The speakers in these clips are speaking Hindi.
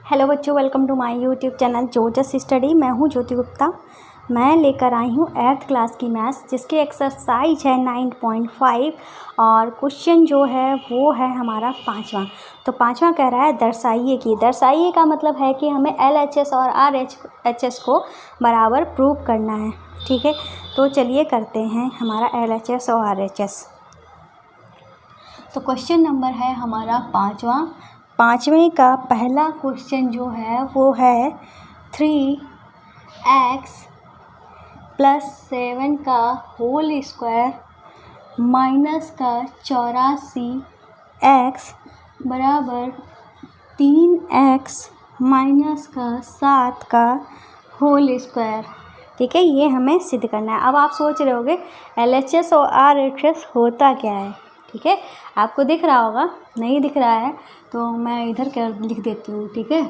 हेलो बच्चों, welcome to my YouTube channel जोजस स्टडी। मैं हूं ज्योति गुप्ता। मैं लेकर आई हूं 8th क्लास की मैथ्स, जिसकी एक्सरसाइज है 9.5 और क्वेश्चन जो है वो है हमारा 5वां। तो 5वां कह रहा है दर्शाइए का मतलब है कि हमें LHS और RHS को बराबर प्रूव करना है। ठीक है, तो चलिए करते हैं हमारा LHS और RHS। तो क्वेश्चन नंबर है हमारा 5वें का पहला क्वेश्चन जो है वो है 3x + 7 का होल स्क्वायर माइनस का 84x बराबर 3x माइनस का 7 का होल स्क्वायर। ठीक है, ये हमें सिद्ध करना है। अब आप सोच रहे होगे LHS और RHS होता क्या है। ठीक है, आपको दिख रहा होगा, नहीं दिख रहा है तो मैं इधर कर लिख देती हूँ। ठीक है,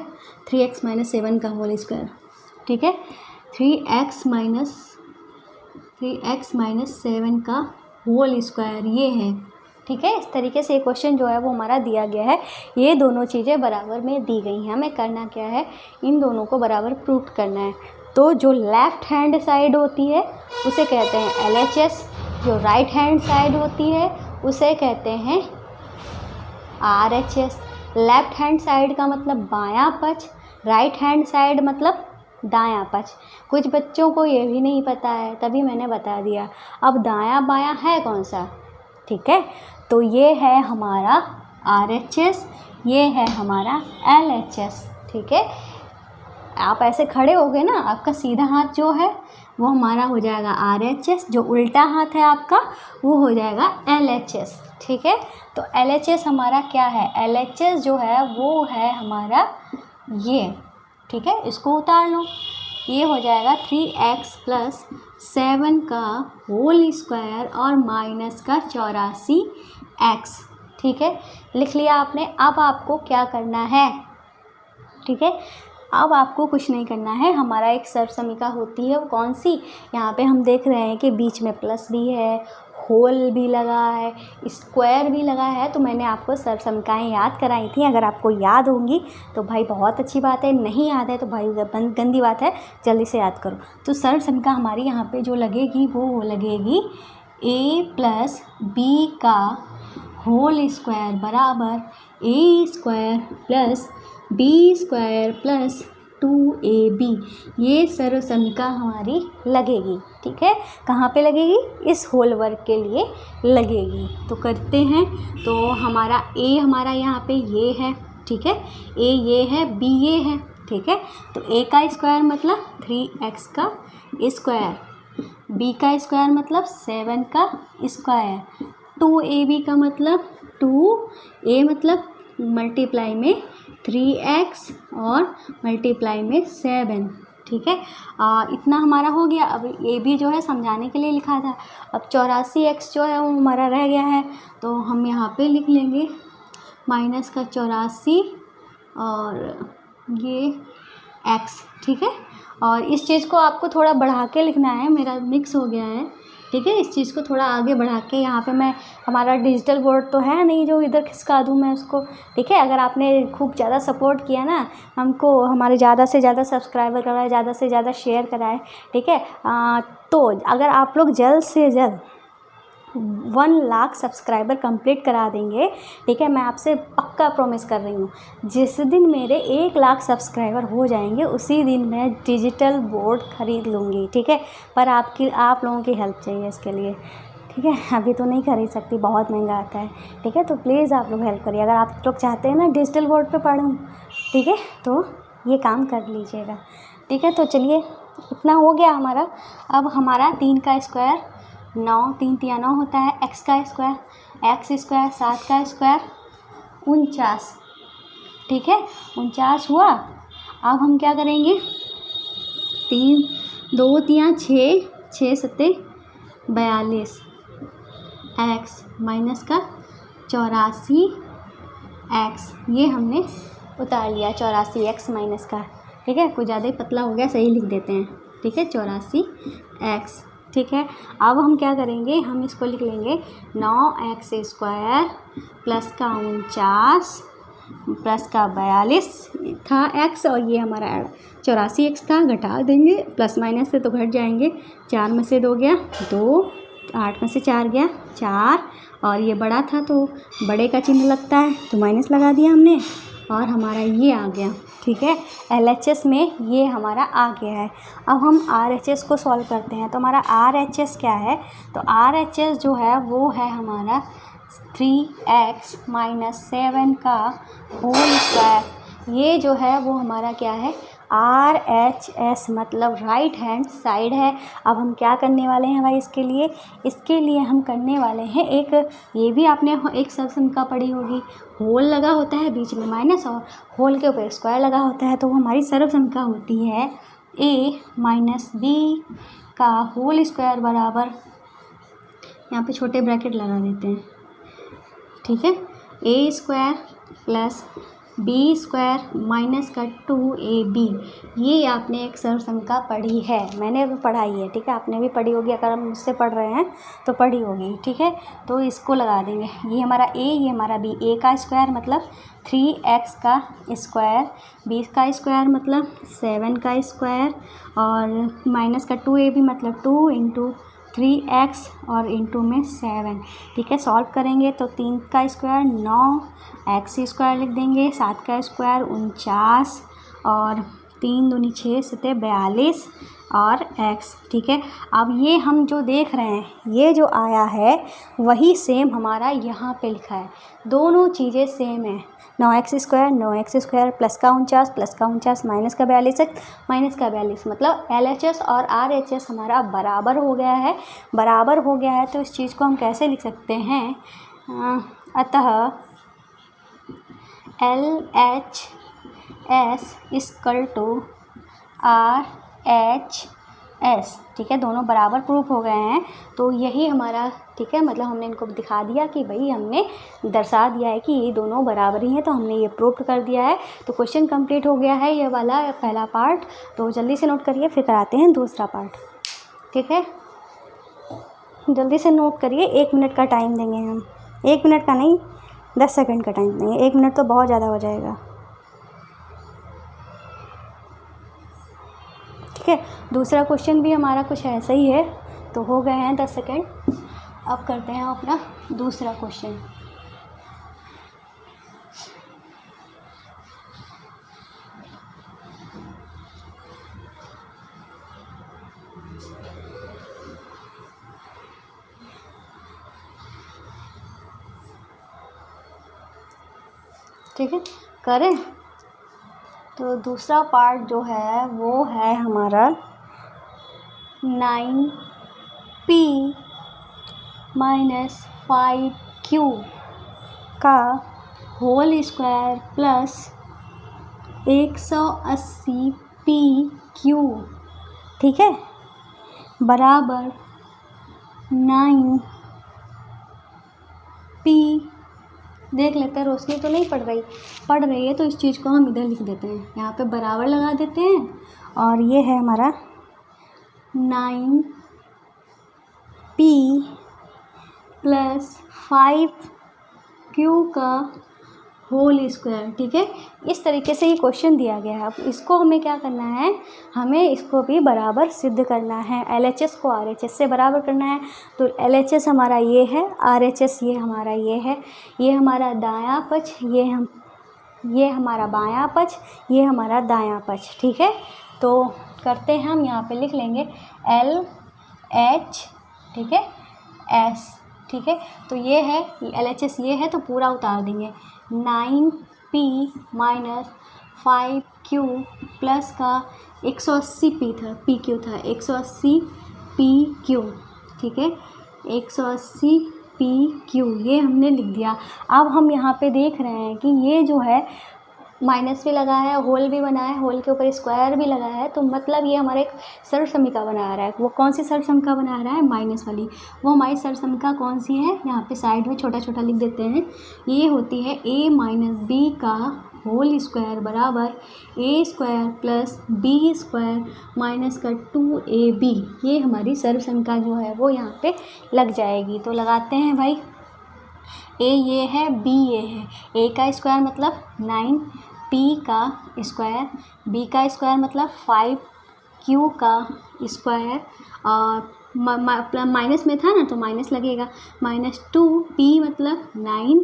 3x - 7 का होल स्क्वायर। ठीक है, 3x - 7 का होल स्क्वायर ये है। ठीक है, इस तरीके से ये क्वेश्चन जो है वो हमारा दिया गया है। ये दोनों चीज़ें बराबर में दी गई हैं। हमें करना क्या है, इन दोनों को बराबर प्रूव करना है। तो जो लेफ़्ट हैंड साइड होती है उसे कहते हैं LHS, जो राइट हैंड साइड होती है उसे कहते हैं RHS। लेफ़्ट हैंड साइड का मतलब बायां पक्ष, राइट हैंड साइड मतलब दायां पक्ष। कुछ बच्चों को ये भी नहीं पता है, तभी मैंने बता दिया। अब दायां बायां है कौन सा? ठीक है, तो ये है हमारा RHS, ये है हमारा LHS। ठीक है, आप ऐसे खड़े हो गए ना, आपका सीधा हाथ जो है वो हमारा हो जाएगा RHS, जो उल्टा हाथ है आपका वो हो जाएगा LHS। ठीक है, तो LHS हमारा क्या है? LHS जो है वो है हमारा ये। ठीक है, इसको उतार लो, ये हो जाएगा 3x + 7 का होल स्क्वायर और माइनस का 84x। ठीक है, लिख लिया आपने। अब आपको क्या करना है? ठीक है, अब आपको कुछ नहीं करना है। हमारा एक सर्वसमिका होती है, वो कौन सी? यहाँ पे हम देख रहे हैं कि बीच में प्लस भी है, होल भी लगा है, स्क्वायर भी लगा है। तो मैंने आपको सर्वसमिकाएँ याद कराई थी। अगर आपको याद होंगी तो भाई बहुत अच्छी बात है, नहीं याद है तो भाई गंदी बात है, जल्दी से याद करो। तो सर्वसमिका हमारी यहाँ पे जो लगेगी वो लगेगी a + b का होल स्क्वायर बराबर a² + b² + 2ab। ये सर्वसमिका हमारी लगेगी। ठीक है, कहाँ पे लगेगी? इस होल वर्क के लिए लगेगी। तो करते हैं। तो हमारा a हमारा यहाँ पे ये है। ठीक है, a ये है, b ये है। ठीक है, तो a का स्क्वायर मतलब 3x का स्क्वायर, b का स्क्वायर मतलब 7 का स्क्वायर, 2ab का मतलब 2a मतलब मल्टीप्लाई में 3x और मल्टीप्लाई में 7। ठीक है, इतना हमारा हो गया। अब ये भी जो है समझाने के लिए लिखा था। अब 84x जो है वो हमारा रह गया है, तो हम यहाँ पे लिख लेंगे माइनस का 84 और ये x। ठीक है, और इस चीज़ को आपको थोड़ा बढ़ा के लिखना है, मेरा मिक्स हो गया है। ठीक है, इस चीज़ को थोड़ा आगे बढ़ा के, यहाँ पे मैं हमारा डिजिटल बोर्ड तो है नहीं जो इधर खिसका दूँ मैं उसको। ठीक है, अगर आपने खूब ज़्यादा सपोर्ट किया ना हमको, हमारे ज़्यादा से ज़्यादा सब्सक्राइबर कराए, ज़्यादा से ज़्यादा शेयर कराए। ठीक है, तो अगर आप लोग जल्द से जल्द 1 लाख सब्सक्राइबर कंप्लीट करा देंगे, ठीक है, मैं आपसे पक्का प्रॉमिस कर रही हूँ, जिस दिन मेरे 1 लाख सब्सक्राइबर हो जाएंगे उसी दिन मैं डिजिटल बोर्ड ख़रीद लूँगी। ठीक है, पर आप लोगों की हेल्प चाहिए इसके लिए। ठीक है, अभी तो नहीं खरीद सकती, बहुत महंगा आता है। ठीक है, तो प्लीज़ आप लोग हेल्प करिए। अगर आप लोग चाहते हैं ना डिजिटल बोर्ड पे पढ़ूँ, ठीक है, तो ये काम कर लीजिएगा। ठीक है, तो चलिए इतना हो गया हमारा। अब हमारा 3 का स्क्वायर 9, 3 × 9 होता है, x का स्क्वायर, x², 7 का स्क्वायर 49। ठीक है, 49 हुआ। अब हम क्या करेंगे, 3 2 3 6 6 7 42 x माइनस का 84x, ये हमने उतार लिया 84x माइनस का। ठीक है, कुछ ज़्यादा ही पतला हो गया, सही लिख देते हैं। ठीक है, 84x। ठीक है, अब हम क्या करेंगे, हम इसको लिख लेंगे 9x² + का 49 प्लस का 42 था x, और ये हमारा 84x था, घटा देंगे, प्लस माइनस से तो घट जाएंगे। 4 में से 2 गया 2, 8 में से 4 गया 4, और ये बड़ा था तो बड़े का चिन्ह लगता है तो माइनस लगा दिया हमने, और हमारा ये आ गया। ठीक है, LHS में ये हमारा आ गया है। अब हम RHS को सॉल्व करते हैं। तो हमारा RHS क्या है, तो RHS जो है वो है हमारा 3x - 7 का होल स्क्वायर। ये जो है वो हमारा क्या है, RHS मतलब राइट हैंड साइड है। अब हम क्या करने वाले हैं भाई, इसके लिए हम करने वाले हैं एक, ये भी आपने एक सरसंख्या पढ़ी होगी, होल लगा होता है बीच में माइनस और होल के ऊपर स्क्वायर लगा होता है। तो वो हमारी सरसंख्या होती है a - b का होल स्क्वायर बराबर, यहाँ पे छोटे ब्रैकेट लगा देते हैं। ठीक है, a square plus b square minus का 2ab। ये आपने एक सरसंख्या पढ़ी है, मैंने भी पढ़ाई है। ठीक है, आपने भी पढ़ी होगी, अगर हम मुझसे पढ़ रहे हैं तो पढ़ी होगी। ठीक है, तो इसको लगा देंगे, ये हमारा a, ये हमारा b। a का स्क्वायर मतलब 3x का स्क्वायर, b का स्क्वायर मतलब 7 का स्क्वायर, और माइनस का 2ab मतलब 2 इंटू 3x और इंटू में 7। ठीक है, सॉल्व करेंगे तो 3 का स्क्वायर 9, x स्क्वायर लिख देंगे, 7 का स्क्वायर 49, और 3 दूनी 6 सते 42 और x। ठीक है, अब ये हम जो देख रहे हैं, ये जो आया है वही सेम हमारा यहाँ पे लिखा है, दोनों चीज़ें सेम है। 9x स्क्वायर प्लस का 49 माइनस का 42 मतलब LHS और RHS हमारा बराबर हो गया है। तो इस चीज़ को हम कैसे लिख सकते हैं, अतः LHS इक्वल टू RHS। ठीक है, दोनों बराबर प्रूफ हो गए हैं, तो यही हमारा, ठीक है, मतलब हमने इनको दिखा दिया कि भाई हमने दर्शा दिया है कि ये दोनों बराबर ही हैं, तो हमने ये प्रूफ कर दिया है। तो क्वेश्चन कंप्लीट हो गया है, ये वाला पहला पार्ट। तो जल्दी से नोट करिए, फिर कराते हैं दूसरा पार्ट। ठीक है, जल्दी से नोट करिए, 1 मिनट का टाइम देंगे हम, 1 मिनट का नहीं 10 सेकंड का टाइम देंगे, 1 मिनट तो बहुत ज़्यादा हो जाएगा। ठीक है, दूसरा क्वेश्चन भी हमारा कुछ ऐसा ही है। तो हो गए हैं 10 सेकंड, अब करते हैं अपना दूसरा क्वेश्चन। ठीक है, करें। तो दूसरा पार्ट जो है वो है हमारा 9p - 5q का होल स्क्वायर प्लस 180pq। ठीक है, बराबर 9p। देख लेते हैं, रोशनी तो नहीं पड़ रही है, तो इस चीज़ को हम इधर लिख देते हैं, यहाँ पे बराबर लगा देते हैं, और ये है हमारा 9p + 5q का होल स्क्वायर। ठीक है, इस तरीके से ये क्वेश्चन दिया गया है। अब इसको हमें क्या करना है, हमें इसको भी बराबर सिद्ध करना है, LHS को RHS से बराबर करना है। तो LHS हमारा ये है, RHS ये हमारा ये है, ये हमारा दायां पक्ष, ये हमारा बायां पक्ष, ये हमारा दायां पक्ष। ठीक है, तो करते हैं हम, यहाँ पे लिख लेंगे LH, ठीक है, S। ठीक है, तो ये है LHS, ये है, तो पूरा उतार देंगे। 9p - 5q प्लस का 180p था, PQ था, 180pq। ठीक है, 180pq ये हमने लिख दिया। अब हम यहाँ पे देख रहे हैं कि ये जो है माइनस भी लगा है, होल भी बना है, होल के ऊपर स्क्वायर भी लगा है, तो मतलब ये हमारा एक सरसमीका बना रहा है। वो कौन सी सरसमीका बना रहा है, माइनस वाली। वो हमारी सरसमीका कौन सी है, यहाँ पे साइड में छोटा छोटा लिख देते हैं, ये होती है a - b का होल स्क्वायर बराबर a square plus b square minus का 2ab। ये हमारी सरसमीका जो है वो यहाँ पे लग जाएगी। तो लगाते हैं भाई, ए ये है, बी ये है। ए का स्क्वायर मतलब 9 पी का स्क्वायर, बी का स्क्वायर मतलब 5 क्यू का स्क्वायर, और माइनस में था ना तो माइनस लगेगा, -2 पी मतलब 9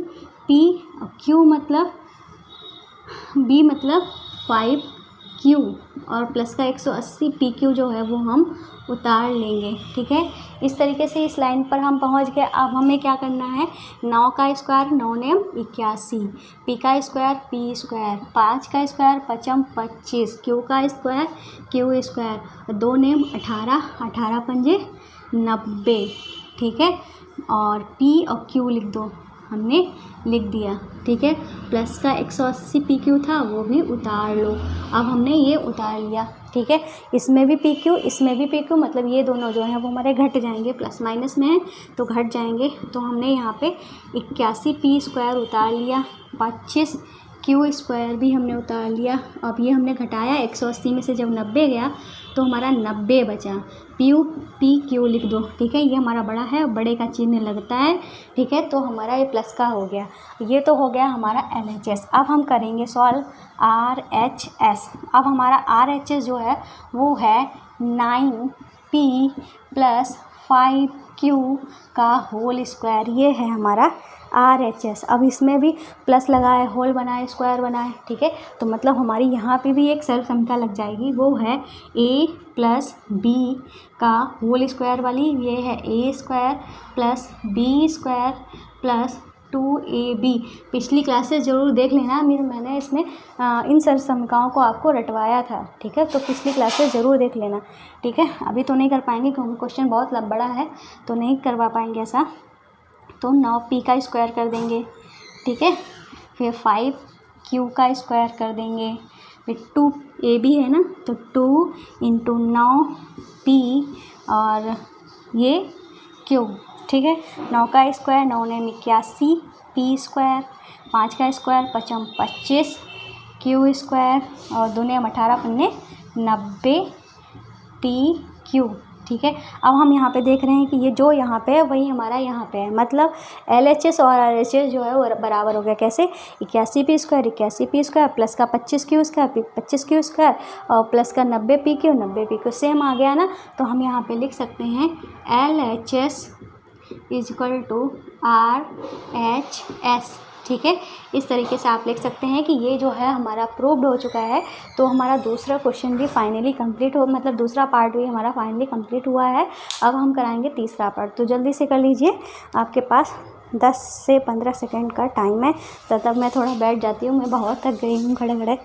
पी, क्यू मतलब बी मतलब 5 क्यू, और प्लस का 180 पी क्यू जो है वो हम उतार लेंगे। ठीक है, इस तरीके से इस लाइन पर हम पहुंच गए। अब हमें क्या करना है, 9 का स्क्वायर 9 नेम 81, पी का स्क्वायर पी स्क्वायर, 5 का स्क्वायर 5 25, क्यू का स्क्वायर क्यू स्क्वायर, 2 नेम 18, 18 पंजे 90। ठीक है, और पी और क्यू लिख दो, हमने लिख दिया। ठीक है, प्लस का 180 पी क्यू था वो भी उतार लो। अब हमने ये उतार लिया। ठीक है, इसमें भी पी क्यू इसमें भी पी क्यू, मतलब ये दोनों जो हैं वो हमारे घट जाएंगे, प्लस माइनस में है तो घट जाएंगे। तो हमने यहाँ पे 81 पी स्क्वायर उतार लिया, 25 क्यू स्क्वायर भी हमने उतार लिया। अब ये हमने घटाया, 180 में से जब 90 गया तो हमारा 90 बचा। पी क्यू लिख दो। ठीक है, ये हमारा बड़ा है, बड़े का चिन्ह लगता है। ठीक है, तो हमारा ये प्लस का हो गया। ये तो हो गया हमारा LHS। अब हम करेंगे सॉल्व RHS। अब हमारा RHS जो है वो है 9P + 5Q का होल स्क्वायर। ये है हमारा RHS। अब इसमें भी प्लस लगाए, होल बनाए, स्क्वायर बनाए। ठीक है, तो मतलब हमारी यहाँ पे भी एक सरल संख्या लग जाएगी, वो है A + B का होल स्क्वायर वाली। ये है A² + B² + 2AB। पिछली क्लासेस ज़रूर देख लेना, मैंने इसमें इन सरल संख्याओं को आपको रटवाया था। ठीक है, तो पिछली क्लासेस ज़रूर देख लेना। ठीक है, अभी तो नहीं कर पाएंगे क्योंकि क्वेश्चन बहुत बड़ा है, तो नहीं करवा पाएंगे ऐसा। तो 9P का स्क्वायर कर देंगे। ठीक है, फिर 5Q का स्क्वायर कर देंगे, फिर 2AB है ना, तो 2 × 9P और ये Q। ठीक है, 9 का स्क्वायर 9 नेम 81 P स्क्वायर, 5 का स्क्वायर 5 25 Q स्क्वायर, और 2 नेम 18 पन्ने 90 PQ। ठीक है, अब हम यहाँ पे देख रहे हैं कि ये जो यहाँ पे है वही हमारा यहाँ पे है, मतलब LHS और RHS जो है वो बराबर हो गया। कैसे, 81 P square 81 P square, plus का 25 Q स्क्वायर 25 Q स्क्वायर, और प्लस का 90 PQ 90 PQ, सेम आ गया ना। तो हम यहाँ पे लिख सकते हैं LHS = RHS। ठीक है, इस तरीके से आप लिख सकते हैं कि ये जो है हमारा प्रूव्ड हो चुका है। तो हमारा दूसरा क्वेश्चन भी फाइनली कंप्लीट हो, मतलब दूसरा पार्ट भी हमारा फाइनली कंप्लीट हुआ है। अब हम कराएंगे तीसरा पार्ट, तो जल्दी से कर लीजिए, आपके पास 10 से 15 सेकंड का टाइम है। तब तक मैं थोड़ा बैठ जाती हूँ, मैं बहुत थक गई हूँ खड़े खड़े।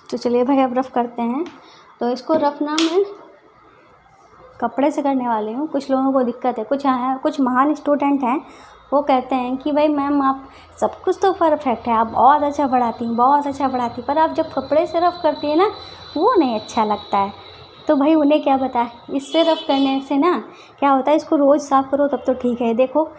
तो चलिए भाई अब रफ़ करते हैं। तो इसको रफ़ ना मैं कपड़े से करने वाली हूँ। कुछ लोगों को दिक्कत है, कुछ महान स्टूडेंट हैं, वो कहते हैं कि भाई मैम आप सब कुछ तो परफेक्ट है, आप बहुत अच्छा पढ़ाती हैं, बहुत अच्छा पढ़ाती, पर आप जब कपड़े से रफ़ करती है ना वो नहीं अच्छा लगता है। तो भाई उन्हें क्या पता है, इससे रफ़ करने से ना क्या होता है, इसको रोज़ साफ़ करो तब तो ठीक है। देखो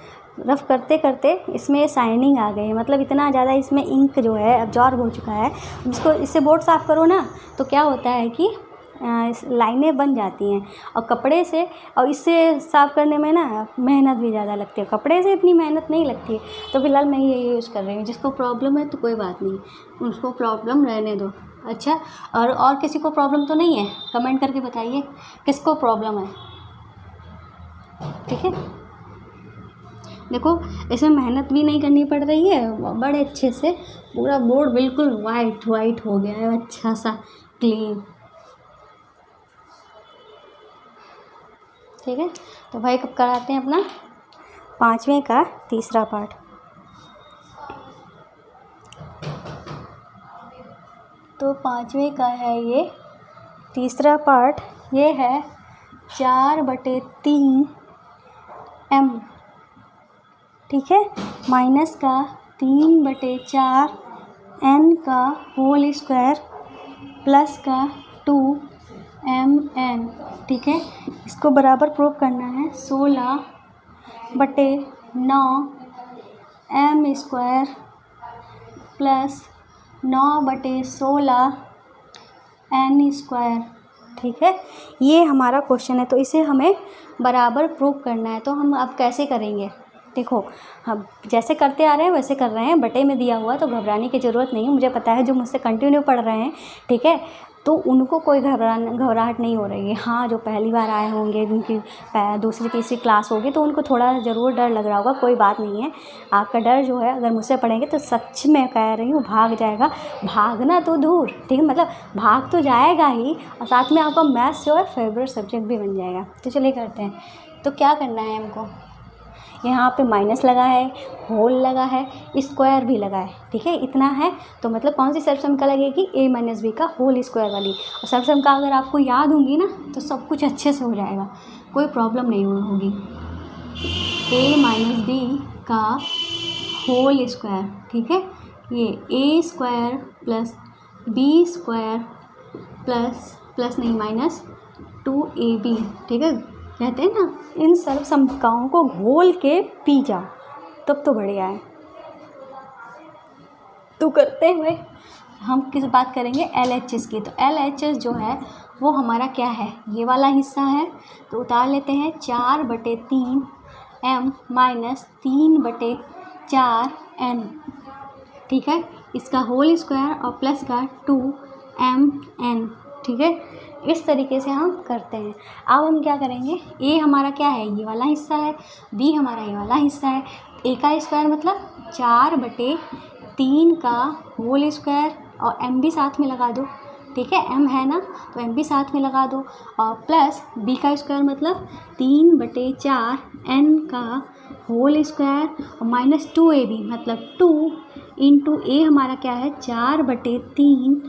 रफ़ करते करते इसमें शाइनिंग आ गई है, मतलब इतना ज़्यादा इसमें इंक जो है अब्जॉर्ब हो चुका है। इसको इससे बोर्ड साफ़ करो ना तो क्या होता है कि लाइनें बन जाती हैं, और कपड़े से और इससे साफ़ करने में ना मेहनत भी ज़्यादा लगती है, कपड़े से इतनी मेहनत नहीं लगती है। तो फ़िलहाल मैं ये यूज़ कर रही हूँ। जिसको प्रॉब्लम है तो कोई बात नहीं, उसको प्रॉब्लम रहने दो। अच्छा, और किसी को प्रॉब्लम तो नहीं है, कमेंट करके बताइए किसको प्रॉब्लम है। ठीक है, देखो इसमें मेहनत भी नहीं करनी पड़ रही है, बड़े अच्छे से पूरा बोर्ड बिल्कुल वाइट हो गया है, अच्छा सा क्लीन। ठीक है, तो भाई कब कराते हैं अपना 5वें का तीसरा पार्ट। तो 5वें का है ये तीसरा पार्ट, ये है 4/3 m। ठीक है, माइनस का 3/4 n का होल स्क्वायर प्लस का 2 mn। ठीक है। इसको बराबर प्रूव करना है 16/9 m² प्लस 9/16 n²। ठीक है, ये हमारा क्वेश्चन है, तो इसे हमें बराबर प्रूव करना है। तो हम अब कैसे करेंगे, देखो हम जैसे करते आ रहे हैं वैसे कर रहे हैं, बटे में दिया हुआ तो घबराने की ज़रूरत नहीं है। मुझे पता है जो मुझसे कंटिन्यू पढ़ रहे हैं, ठीक है, तो उनको कोई घबराहट नहीं हो रही है। हाँ, जो पहली बार आए होंगे, जिनकी दूसरी तीसरी क्लास होगी, तो उनको थोड़ा ज़रूर डर लग रहा होगा, कोई बात नहीं है। आपका डर जो है अगर मुझसे पढ़ेंगे तो सच में कह रही हूँ भाग जाएगा। भागना तो दूर, ठीक है, मतलब भाग तो जाएगा ही, और साथ में आपका मैथ्स जो है फेवरेट सब्जेक्ट भी बन जाएगा। तो चलिए करते हैं। तो क्या करना है हमको, यहाँ पे माइनस लगा है, होल लगा है, स्क्वायर भी लगा है, ठीक है, इतना है। तो मतलब कौन सी सर्वसम्मिका लगेगी, a - b का होल स्क्वायर वाली। और सर्वसम्मिका अगर आपको याद होंगी ना तो सब कुछ अच्छे से हो जाएगा, कोई प्रॉब्लम नहीं होगी। a - b का होल स्क्वायर, ठीक है, ये a² प्लस b² प्लस नहीं माइनस 2ab, ठीक है। कहते हैं ना, इन सर्वसम्मिकाओं को घोल के पी जाओ तब तो बढ़िया है। तो करते हुए हम किस बात करेंगे, LHS की। तो LHS जो है वो हमारा क्या है, ये वाला हिस्सा है, तो उतार लेते हैं 4/3 m माइनस 3/4 n, ठीक है। इसका होल स्क्वायर और प्लस का 2mn, ठीक है। इस तरीके से हम करते हैं। अब हम क्या करेंगे, a हमारा क्या है, ये वाला हिस्सा है, b हमारा ये वाला हिस्सा है। a का स्क्वायर मतलब 4/3 का होल स्क्वायर, और m भी साथ में लगा दो, ठीक है, m है ना, तो m भी साथ में लगा दो, और प्लस b का स्क्वायर मतलब 3/4 n का होल स्क्वायर, और माइनस 2ab मतलब 2 इंटू a हमारा क्या है 4/3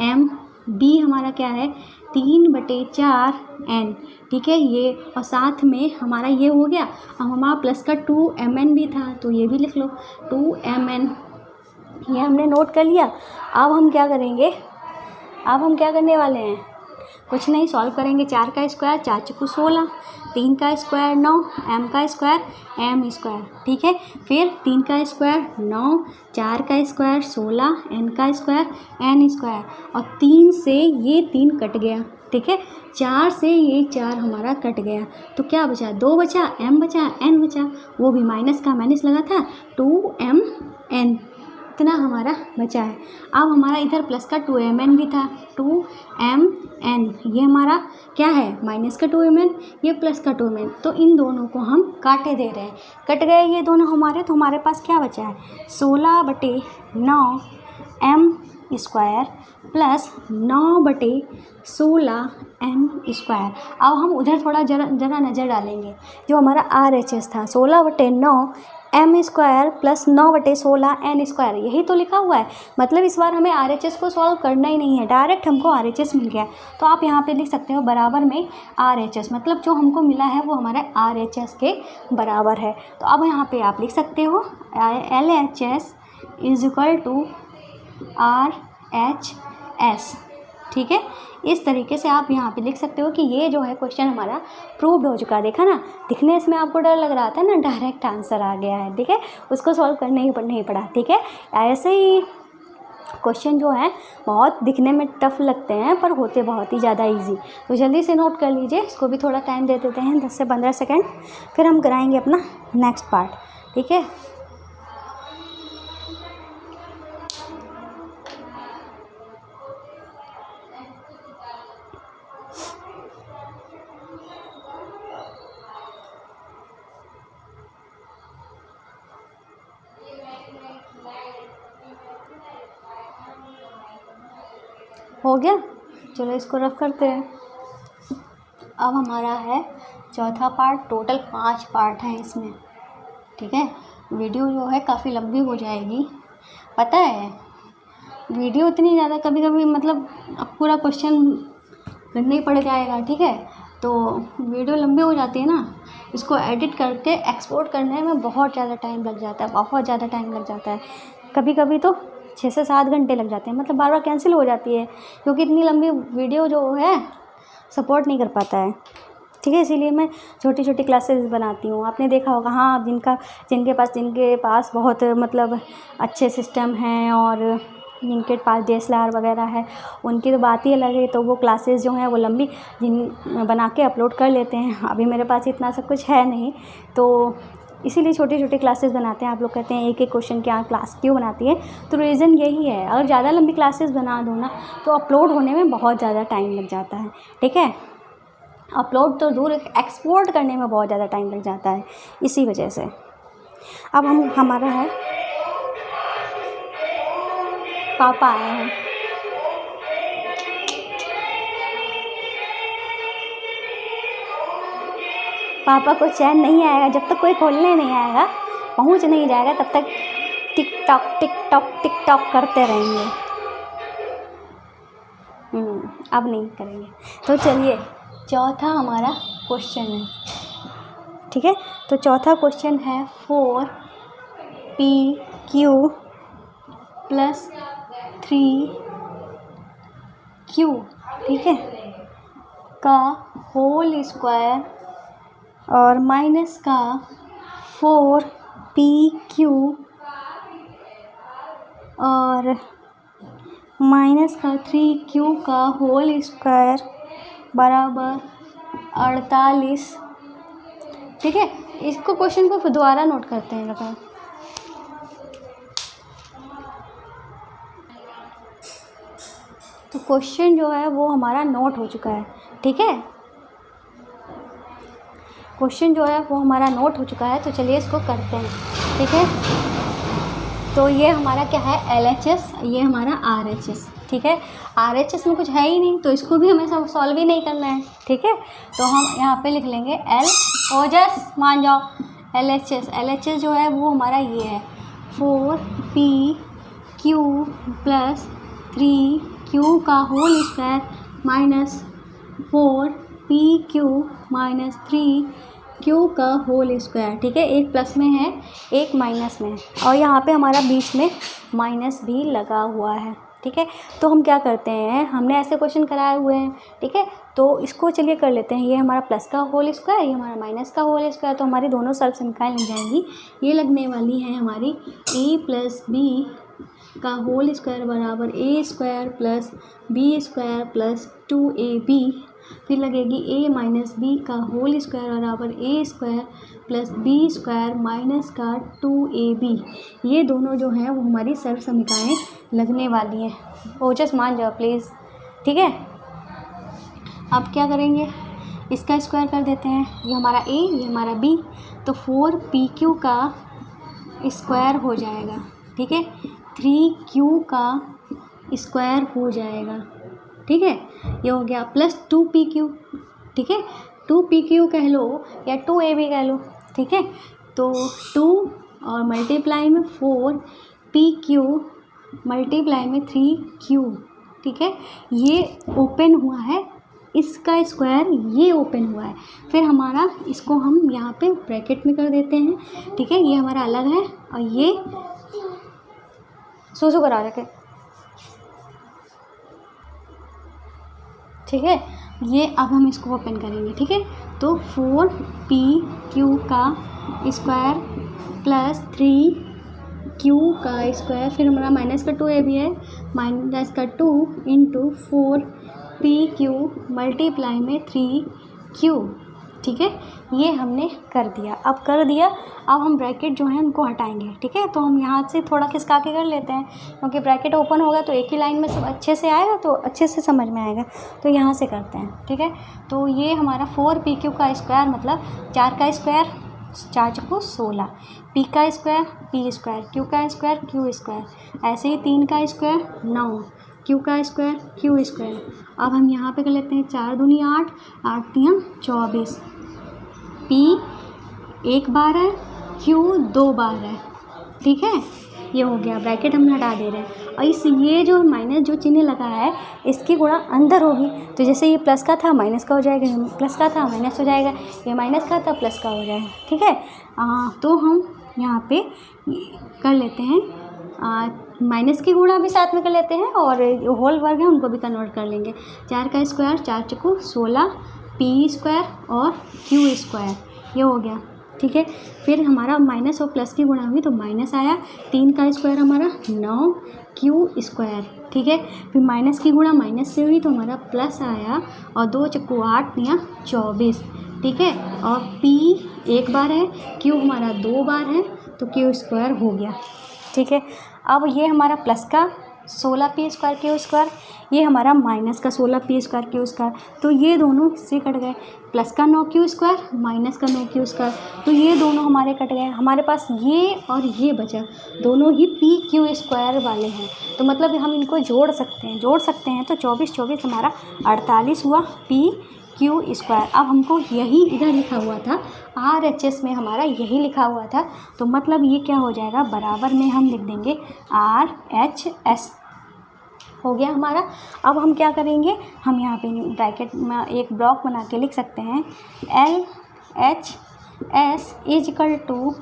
m, b हमारा क्या है 3/4 n, ठीक है। ये और साथ में हमारा ये हो गया, अब हमारा प्लस का 2mn भी था तो ये भी लिख लो 2mn, ये हमने नोट कर लिया। अब हम क्या करेंगे, अब हम क्या करने वाले हैं, कुछ नहीं, सॉल्व करेंगे। 4 का स्क्वायर 4 × 16, 3 का स्क्वायर 9, m का स्क्वायर m², ठीक है। फिर 3 का स्क्वायर 9, 4 का स्क्वायर 16, n का स्क्वायर n², और 3 से ये 3 कट गया, ठीक है, 4 से ये 4 हमारा कट गया, तो क्या बचा, 2 बचा, m बचा, n बचा, वो भी माइनस का माइनस लगा था 2mn, इतना हमारा बचा है। अब हमारा इधर प्लस का 2mn भी था, 2mn, ये हमारा क्या है माइनस का 2mn, ये प्लस का 2mn, तो इन दोनों को हम काटे दे रहे हैं, कट गए ये दोनों हमारे, तो हमारे पास क्या बचा है 16/9 m² प्लस 9/16 n²। अब हम उधर थोड़ा जरा नज़र डालेंगे, जो हमारा RHS था 16/9 m² प्लस 9/16 n², यही तो लिखा हुआ है। मतलब इस बार हमें RHS को सॉल्व करना ही नहीं है, डायरेक्ट हमको RHS मिल गया। तो आप यहाँ पे लिख सकते हो बराबर में RHS, मतलब जो हमको मिला है वो हमारे RHS के बराबर है। तो अब यहाँ पे आप लिख सकते हो LHS = RHS, ठीक है। इस तरीके से आप यहाँ पे लिख सकते हो कि ये जो है क्वेश्चन हमारा प्रूव्ड हो चुका है। देखा ना, दिखने इसमें आपको डर लग रहा था ना, डायरेक्ट आंसर आ गया है, ठीक है, उसको सॉल्व करने ही नहीं पड़ा, ठीक है। ऐसे ही क्वेश्चन जो है बहुत दिखने में टफ लगते हैं पर होते बहुत ही ज़्यादा इजी। तो जल्दी से नोट कर लीजिए, इसको भी थोड़ा टाइम दे देते हैं 10 से 15 सेकेंड, फिर हम कराएंगे अपना नेक्स्ट पार्ट, ठीक है। हो गया, चलो इसको रफ करते हैं। अब हमारा है चौथा पार्ट, टोटल 5 पार्ट हैं इसमें, ठीक है। वीडियो जो है काफ़ी लंबी हो जाएगी, पता है, वीडियो इतनी ज़्यादा कभी कभी मतलब अब पूरा क्वेश्चन करना ही पड़ जाएगा, ठीक है। तो वीडियो लंबी हो जाती है ना, इसको एडिट करके एक्सपोर्ट करने में बहुत ज़्यादा टाइम लग जाता है, बहुत ज़्यादा टाइम लग जाता है, कभी कभी तो 6 से 7 घंटे लग जाते हैं, मतलब बार बार कैंसिल हो जाती है क्योंकि इतनी लंबी वीडियो जो है सपोर्ट नहीं कर पाता है। ठीक है, इसीलिए मैं छोटी छोटी क्लासेस बनाती हूँ। आपने देखा होगा, हाँ, जिनके पास बहुत मतलब अच्छे सिस्टम हैं और जिनके पास DSLR वगैरह है, उनकी तो बात ही अलग है। तो वो क्लासेस जो हैं वो लंबी बना के अपलोड कर लेते हैं। अभी मेरे पास इतना सब कुछ है नहीं, तो इसीलिए छोटी छोटी क्लासेस बनाते हैं। आप लोग कहते हैं एक एक क्वेश्चन की क्लास क्यों बनाती है, तो रीज़न यही है। अगर ज़्यादा लंबी क्लासेस बना दो ना, तो अपलोड होने में बहुत ज़्यादा टाइम लग जाता है। ठीक है, अपलोड तो दूर, एक्सपोर्ट करने में बहुत ज़्यादा टाइम लग जाता है, इसी वजह से। अब हमारा है, पापा आए हैं। पापा को चैन नहीं आएगा जब तक कोई खोलने नहीं आएगा, पहुंच नहीं जाएगा, तब तक tick tock tick tock tick tock करते रहेंगे। अब नहीं करेंगे। तो चलिए, चौथा हमारा क्वेश्चन है। ठीक है, तो चौथा क्वेश्चन है 4PQ + 3Q, ठीक है, का होल स्क्वायर और माइनस का 4PQ और माइनस का 3Q का होल स्क्वायर बराबर 48। ठीक है, इसको क्वेश्चन को दोबारा नोट करते हैं। लगाओ, तो क्वेश्चन जो है वो हमारा नोट हो चुका है। ठीक है, क्वेश्चन जो है वो हमारा नोट हो चुका है। तो चलिए इसको करते हैं। ठीक है, तो ये हमारा क्या है, LHS, ये हमारा RHS। ठीक है, RHS में कुछ है ही नहीं, तो इसको भी हमें सॉल्व ही नहीं करना है। ठीक है, तो हम यहाँ पे लिख लेंगे ओजस, मान जाओ, LHS जो है वो हमारा ये है 4PQ + 3Q का whole square minus 4PQ - 3Q का होल स्क्वायर। ठीक है, एक प्लस में है, एक माइनस में है, और यहाँ पे हमारा बीच में माइनस भी लगा हुआ है। ठीक है, तो हम क्या करते हैं, हमने ऐसे क्वेश्चन कराए हुए हैं। ठीक है, तो इसको चलिए कर लेते हैं। ये हमारा प्लस का होल स्क्वायर, ये हमारा माइनस का होल स्क्वायर, तो हमारी दोनों सर्व संख्याएँ लग जाएंगी। ये लगने वाली है हमारी A + B का होल स्क्वायर बराबर A² + B² + 2AB। फिर लगेगी A - B का होल स्क्वायर बराबर A² + B² माइनस का 2AB। ये दोनों जो हैं वो हमारी सर्व समीकरणें लगने वाली हैं। ओजस मान जाओ प्लीज़। ठीक है, अब क्या करेंगे, इसका स्क्वायर कर देते हैं। ये हमारा A, ये हमारा B, तो 4PQ का स्क्वायर हो जाएगा। ठीक है, 3Q का स्क्वायर हो जाएगा। ठीक है, ये हो गया प्लस 2PQ। ठीक है, 2PQ कह लो या 2AB कह लो। ठीक है, तो 2 और मल्टीप्लाई में 4PQ मल्टीप्लाई में 3Q। ठीक है, ये ओपन हुआ है, इसका स्क्वायर ये ओपन हुआ है। फिर हमारा इसको हम यहाँ पे ब्रैकेट में कर देते हैं। ठीक है, ये हमारा अलग है और ये सोचो करा रखे। ठीक है, ये अब हम इसको ओपन करेंगे। ठीक है, तो 4PQ का स्क्वायर + 3Q का स्क्वायर, फिर हमारा माइनस का 2AB है, माइनस का 2 × 4PQ मल्टीप्लाई में 3Q। ठीक है, ये हमने कर दिया। अब हम ब्रैकेट जो है उनको हटाएंगे। ठीक है, तो हम यहाँ से थोड़ा खिसका के कर लेते हैं, क्योंकि ब्रैकेट ओपन होगा तो एक ही लाइन में सब अच्छे से आएगा, तो अच्छे से समझ में आएगा। तो यहाँ से करते हैं। ठीक है, तो ये हमारा 4PQ का स्क्वायर मतलब 4 का स्क्वायर 4 × 16, P का स्क्वायर P², Q का स्क्वायर Q², ऐसे ही 3 का स्क्वायर 9, Q का स्क्वायर Q²। अब हम यहाँ पे कर लेते हैं 4 दूनी 8, 8 तियाँ 24, P 1 बार है, Q 2 बार है। ठीक है, ये हो गया, ब्रैकेट हम हटा दे रहे हैं। और इस ये जो माइनस जो चिन्ह लगा है, इसकी गुणा अंदर होगी, तो जैसे ये प्लस का था माइनस का हो जाएगा, ये प्लस का था माइनस हो जाएगा, ये माइनस का था प्लस का हो जाएगा। ठीक है, तो हम यहाँ पे कर लेते हैं, माइनस की गुणा भी साथ में कर लेते हैं, और होल वर्ग है उनको भी कन्वर्ट कर लेंगे। 4 का स्क्वायर 4 × 16, पी स्क्वायर और क्यू स्क्वायर, ये हो गया, ठीक है। फिर हमारा माइनस और प्लस की गुणा हुई तो माइनस आया, 3 का स्क्वायर हमारा 9 क्यू स्क्वायर, ठीक है। फिर माइनस की गुणा माइनस से हुई तो हमारा प्लस आया और 2 चक्कू 8 या 24, ठीक है। और पी एक बार है, क्यू हमारा 2 बार है, तो क्यू स्क्वायर हो गया, ठीक है। अब ये हमारा प्लस का 16 पी स्क्वायर क्यू स्क्वायर, ये हमारा माइनस का 16 पी स्क्वायर क्यू स्क्वायर, तो ये दोनों इससे कट गए। प्लस का 9 क्यू स्क्वायर माइनस का 9 क्यू स्क्वायर, तो ये दोनों हमारे कट गए। हमारे पास ये और ये बचा, दोनों ही पी क्यू स्क्वायर वाले हैं, तो मतलब हम इनको जोड़ सकते हैं तो 24 हमारा 48 हुआ पी क्यू स्क्वायर। अब हमको यही इधर लिखा हुआ था, RHS में हमारा यही लिखा हुआ था, तो मतलब ये क्या हो जाएगा, बराबर में हम लिख देंगे RHS, हो गया हमारा। अब हम क्या करेंगे, हम यहाँ पे ब्रैकेट में एक ब्लॉक बना के लिख सकते हैं LHS इक्वल टू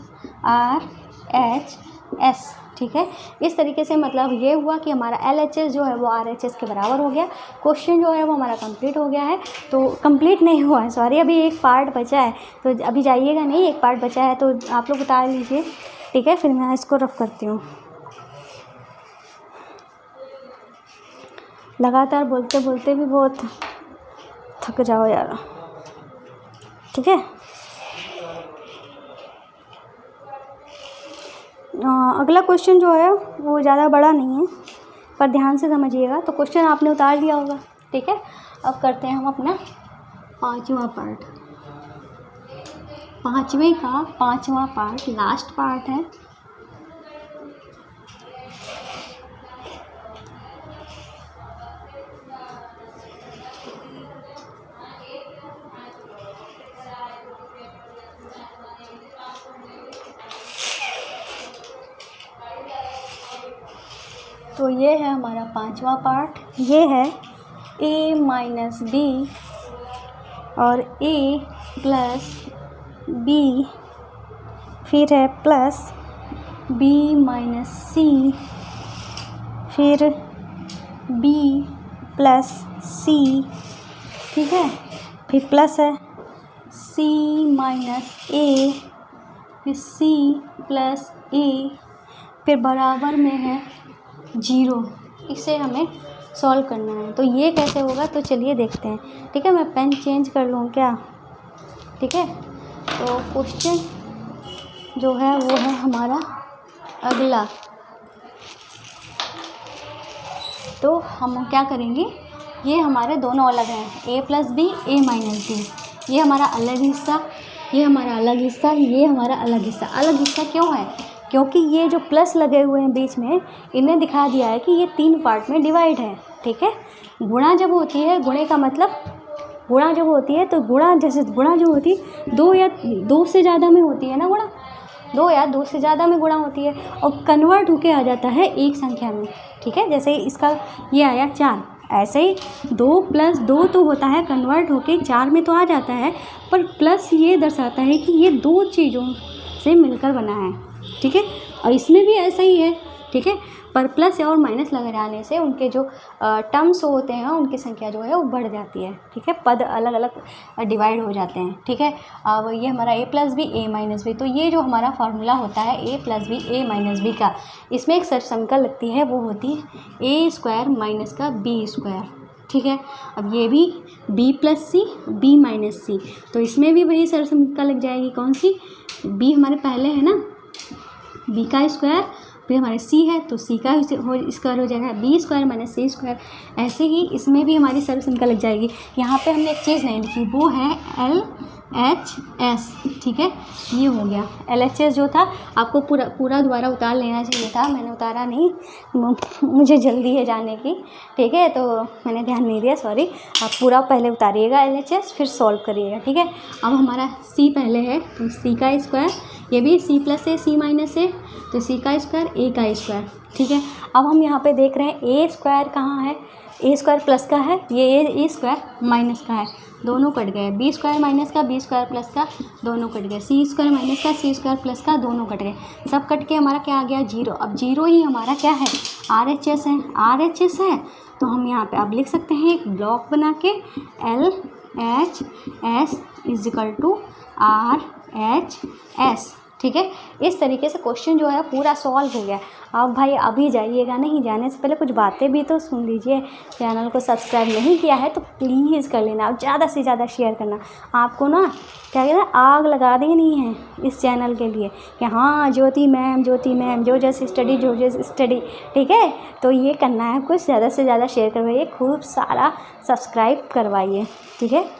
RHS, ठीक है। इस तरीके से मतलब ये हुआ कि हमारा LHS जो है वो RHS के बराबर हो गया। क्वेश्चन जो है वो हमारा कंप्लीट हो गया है, तो कंप्लीट नहीं हुआ है, सॉरी, अभी एक पार्ट बचा है, तो अभी जाइएगा नहीं, एक पार्ट बचा है, तो आप लोग उतार लीजिए, ठीक है। फिर मैं इसको रफ करती हूँ। लगातार बोलते बोलते भी बहुत थक जाओ यार, ठीक है। अगला क्वेश्चन जो है वो ज़्यादा बड़ा नहीं है, पर ध्यान से समझिएगा। तो क्वेश्चन आपने उतार लिया होगा, ठीक है। अब करते हैं हम अपना 5वां पार्ट। 5वें का 5वां पार्ट लास्ट पार्ट है। तो ये है हमारा 5वां पार्ट, ये है a माइनस बी और a प्लस बी, फिर है प्लस b माइनस सी, फिर b प्लस सी, ठीक है। फिर प्लस है c माइनस a, फिर c प्लस a, फिर बराबर में है 0। इसे हमें सॉल्व करना है, तो ये कैसे होगा, तो चलिए देखते हैं, ठीक है। मैं पेन चेंज कर लूँ क्या, ठीक है। तो क्वेश्चन जो है वो है हमारा अगला, तो हम क्या करेंगे, ये हमारे दोनों अलग हैं, a plus B, a minus B, ये हमारा अलग हिस्सा, ये हमारा अलग हिस्सा, ये हमारा अलग हिस्सा। अलग हिस्सा क्यों है, क्योंकि ये जो प्लस लगे हुए हैं बीच में, इन्हें दिखा दिया है कि ये 3 पार्ट में डिवाइड है, ठीक है। गुणा जब होती है, गुणे का मतलब गुणा जब होती है, तो गुणा जैसे गुणा जो होती है 2 या 2 से ज़्यादा में होती है ना, गुणा 2 या 2 से ज़्यादा में गुणा होती है, और कन्वर्ट होके आ जाता है एक संख्या में, ठीक है। जैसे इसका ये आया 4, ऐसे ही 2 प्लस 2 तो होता है, कन्वर्ट होके 4 में तो आ जाता है, पर प्लस ये दर्शाता है कि ये 2 चीज़ों से मिलकर बना है, ठीक है। और इसमें भी ऐसा ही है, ठीक है। पर प्लस और माइनस लगा जाने से उनके जो टर्म्स होते हैं, उनकी संख्या जो है वो बढ़ जाती है, ठीक है। पद अलग अलग डिवाइड हो जाते हैं, ठीक है। अब ये हमारा a plus B, a minus B, तो ये जो हमारा फार्मूला होता है a plus B, a minus B का, इसमें एक सरसंख्या लगती है, वो होती है a स्क्वायर माइनस का b स्क्वायर, ठीक है। अब ये भी b प्लस सी, b माइनस सी, तो इसमें भी वही सरसंख्या लग जाएगी, कौन सी, b हमारे पहले है ना, b का स्क्वायर, फिर हमारे c है तो c का स्क्वायर हो जाएगा, b स्क्वायर माइनस सी स्क्वायर। ऐसे ही इसमें भी हमारी सरसंख्या लग जाएगी। यहाँ पे हमने एक चीज़ नहीं लिखी, वो है LHS, ठीक है। ये हो गया LHS जो था, आपको पूरा दोबारा उतार लेना चाहिए था, मैंने उतारा नहीं, मुझे जल्दी है जाने की, ठीक है, तो मैंने ध्यान नहीं दिया, सॉरी। आप पूरा पहले उतारिएगा LHS, फिर सॉल्व करिएगा, ठीक है। अब हमारा c पहले है, तो c का स्क्वायर, ये भी c प्लस ए, c माइनस ए, तो c का स्क्वायर, a का स्क्वायर, ठीक है। अब हम यहाँ पे देख रहे हैं a स्क्वायर कहाँ है, a स्क्वायर प्लस का है, ये a स्क्वायर माइनस का है, दोनों कट गए। b स्क्वायर माइनस का, b स्क्वायर प्लस का, दोनों कट गए। c स्क्वायर माइनस का, c स्क्वायर प्लस का, दोनों कट गए। सब कट के हमारा क्या आ गया, 0। अब 0 ही हमारा क्या है, RHS है, RHS है, तो हम यहाँ पे अब लिख सकते हैं एक ब्लॉक बना के HS RH/S। ठीक है, इस तरीके से क्वेश्चन जो है पूरा सॉल्व हो गया। अब भाई अभी जाइएगा, नहीं जाने से पहले कुछ बातें भी तो सुन लीजिए। चैनल को सब्सक्राइब नहीं किया है तो प्लीज़ कर लेना और ज़्यादा से ज़्यादा शेयर करना। आपको ना क्या कहते हैं, आग लगा देनी है इस चैनल के लिए कि हाँ ज्योति मैम जो जैसे स्टडी। ठीक है, तो ये करना है, कुछ ज़्यादा से ज़्यादा शेयर करवाइए, खूब सारा सब्सक्राइब करवाइए। ठीक है।